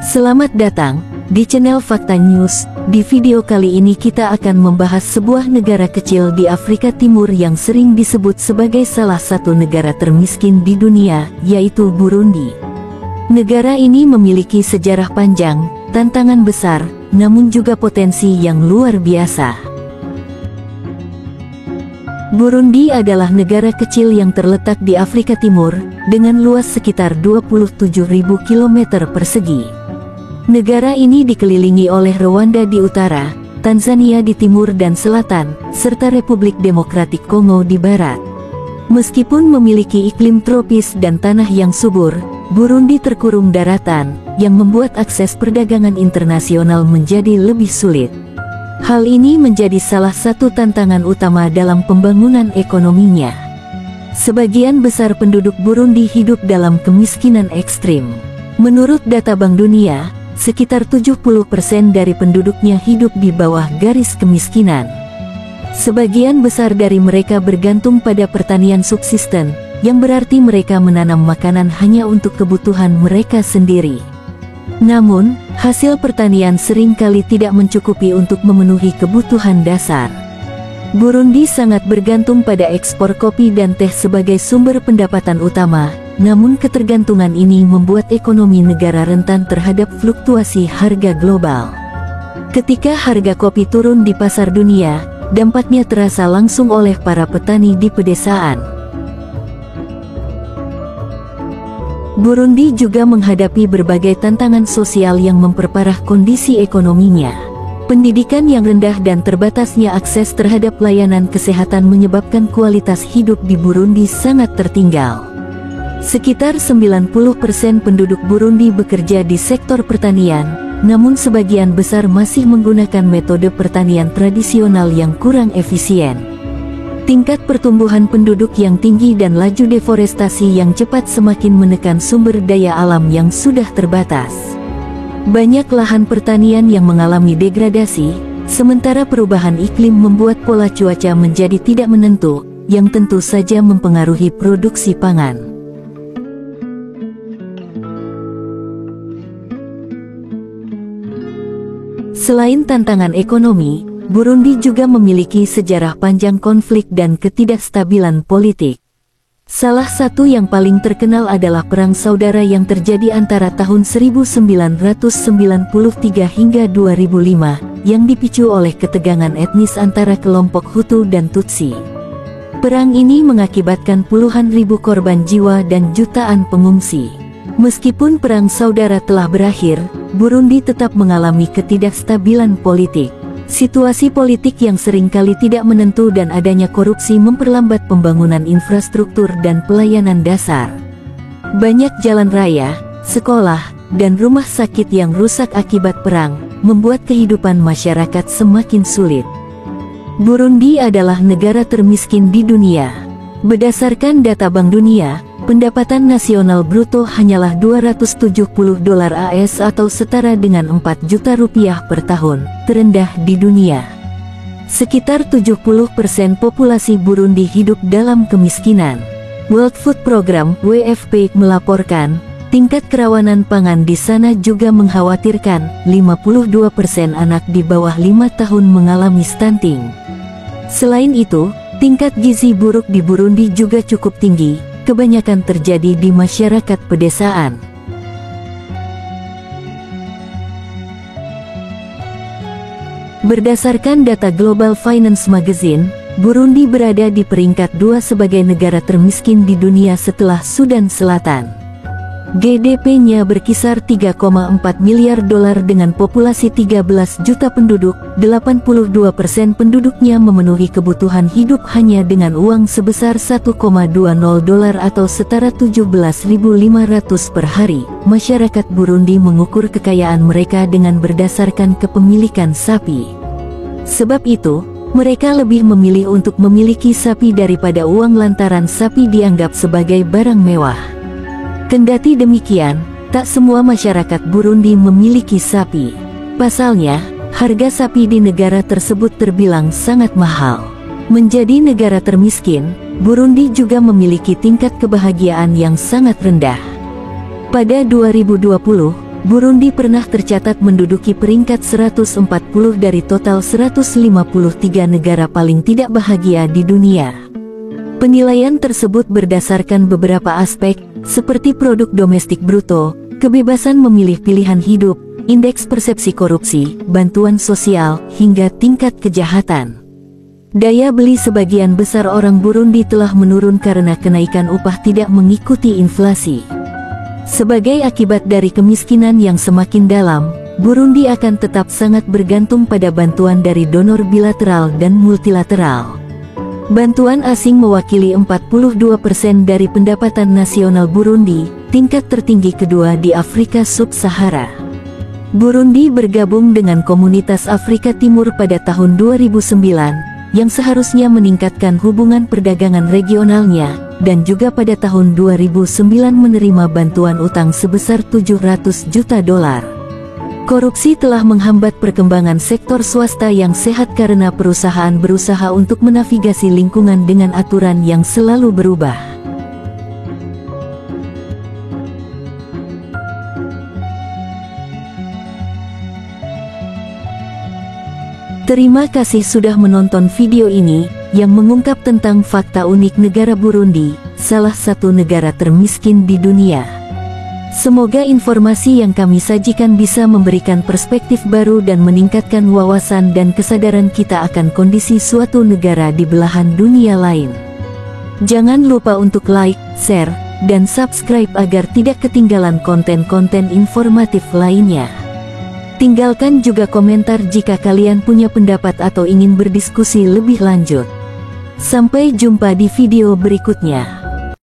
Selamat datang di channel Fakta News. Di video kali ini kita akan membahas sebuah negara kecil di Afrika Timur yang sering disebut sebagai salah satu negara termiskin di dunia, yaitu Burundi. Negara ini memiliki sejarah panjang, tantangan besar, namun juga potensi yang luar biasa. Burundi adalah negara kecil yang terletak di Afrika Timur, dengan luas sekitar 27.000 km persegi. Negara ini dikelilingi oleh Rwanda di utara, Tanzania di timur dan selatan, serta Republik Demokratik Kongo di barat. Meskipun memiliki iklim tropis dan tanah yang subur, Burundi terkurung daratan, yang membuat akses perdagangan internasional menjadi lebih sulit. Hal ini menjadi salah satu tantangan utama dalam pembangunan ekonominya. Sebagian besar penduduk Burundi hidup dalam kemiskinan ekstrim. Menurut data Bank Dunia, sekitar 70% dari penduduknya hidup di bawah garis kemiskinan. Sebagian besar dari mereka bergantung pada pertanian subsisten, yang berarti mereka menanam makanan hanya untuk kebutuhan mereka sendiri. Namun, hasil pertanian seringkali tidak mencukupi untuk memenuhi kebutuhan dasar. Burundi sangat bergantung pada ekspor kopi dan teh sebagai sumber pendapatan utama, namun ketergantungan ini membuat ekonomi negara rentan terhadap fluktuasi harga global. Ketika harga kopi turun di pasar dunia, dampaknya terasa langsung oleh para petani di pedesaan. Burundi juga menghadapi berbagai tantangan sosial yang memperparah kondisi ekonominya. Pendidikan yang rendah dan terbatasnya akses terhadap layanan kesehatan menyebabkan kualitas hidup di Burundi sangat tertinggal. Sekitar 90% penduduk Burundi bekerja di sektor pertanian, namun sebagian besar masih menggunakan metode pertanian tradisional yang kurang efisien. Tingkat pertumbuhan penduduk yang tinggi dan laju deforestasi yang cepat semakin menekan sumber daya alam yang sudah terbatas. Banyak lahan pertanian yang mengalami degradasi, sementara perubahan iklim membuat pola cuaca menjadi tidak menentu, yang tentu saja mempengaruhi produksi pangan. Selain tantangan ekonomi, Burundi juga memiliki sejarah panjang konflik dan ketidakstabilan politik. Salah satu yang paling terkenal adalah Perang Saudara yang terjadi antara tahun 1993 hingga 2005, yang dipicu oleh ketegangan etnis antara kelompok Hutu dan Tutsi. Perang ini mengakibatkan puluhan ribu korban jiwa dan jutaan pengungsi. Meskipun Perang Saudara telah berakhir, Burundi tetap mengalami ketidakstabilan politik. Situasi politik yang seringkali tidak menentu dan adanya korupsi memperlambat pembangunan infrastruktur dan pelayanan dasar. Banyak jalan raya, sekolah, dan rumah sakit yang rusak akibat perang, membuat kehidupan masyarakat semakin sulit. Burundi adalah negara termiskin di dunia. Berdasarkan data Bank Dunia, pendapatan nasional bruto hanyalah $270 AS atau setara dengan 4 juta rupiah per tahun, terendah di dunia. Sekitar 70% populasi Burundi hidup dalam kemiskinan. World Food Program (WFP) melaporkan, tingkat kerawanan pangan di sana juga mengkhawatirkan, 52% anak di bawah 5 tahun mengalami stunting. Selain itu, tingkat gizi buruk di Burundi juga cukup tinggi. Kebanyakan terjadi di masyarakat pedesaan. Berdasarkan data Global Finance Magazine, Burundi berada di peringkat 2 sebagai negara termiskin di dunia setelah Sudan Selatan. GDP-nya berkisar $3,4 miliar dengan populasi 13 juta penduduk, 82% penduduknya memenuhi kebutuhan hidup hanya dengan uang sebesar $1,20 atau setara 17.500 per hari. Masyarakat Burundi mengukur kekayaan mereka dengan berdasarkan kepemilikan sapi. Sebab itu, mereka lebih memilih untuk memiliki sapi daripada uang lantaran sapi dianggap sebagai barang mewah. Kendati demikian, tak semua masyarakat Burundi memiliki sapi. Pasalnya, harga sapi di negara tersebut terbilang sangat mahal. Menjadi negara termiskin, Burundi juga memiliki tingkat kebahagiaan yang sangat rendah. Pada 2020, Burundi pernah tercatat menduduki peringkat 140 dari total 153 negara paling tidak bahagia di dunia. Penilaian tersebut berdasarkan beberapa aspek, seperti produk domestik bruto, kebebasan memilih pilihan hidup, indeks persepsi korupsi, bantuan sosial, hingga tingkat kejahatan. Daya beli sebagian besar orang Burundi telah menurun karena kenaikan upah tidak mengikuti inflasi. Sebagai akibat dari kemiskinan yang semakin dalam, Burundi akan tetap sangat bergantung pada bantuan dari donor bilateral dan multilateral. Bantuan asing mewakili 42% dari pendapatan nasional Burundi, tingkat tertinggi kedua di Afrika Sub-Sahara. Burundi bergabung dengan Komunitas Afrika Timur pada tahun 2009, yang seharusnya meningkatkan hubungan perdagangan regionalnya, dan juga pada tahun 2009 menerima bantuan utang sebesar $700 juta. Korupsi telah menghambat perkembangan sektor swasta yang sehat karena perusahaan berusaha untuk menavigasi lingkungan dengan aturan yang selalu berubah. Terima kasih sudah menonton video ini, yang mengungkap tentang fakta unik negara Burundi, salah satu negara termiskin di dunia. Semoga informasi yang kami sajikan bisa memberikan perspektif baru dan meningkatkan wawasan dan kesadaran kita akan kondisi suatu negara di belahan dunia lain. Jangan lupa untuk like, share, dan subscribe agar tidak ketinggalan konten-konten informatif lainnya. Tinggalkan juga komentar jika kalian punya pendapat atau ingin berdiskusi lebih lanjut. Sampai jumpa di video berikutnya.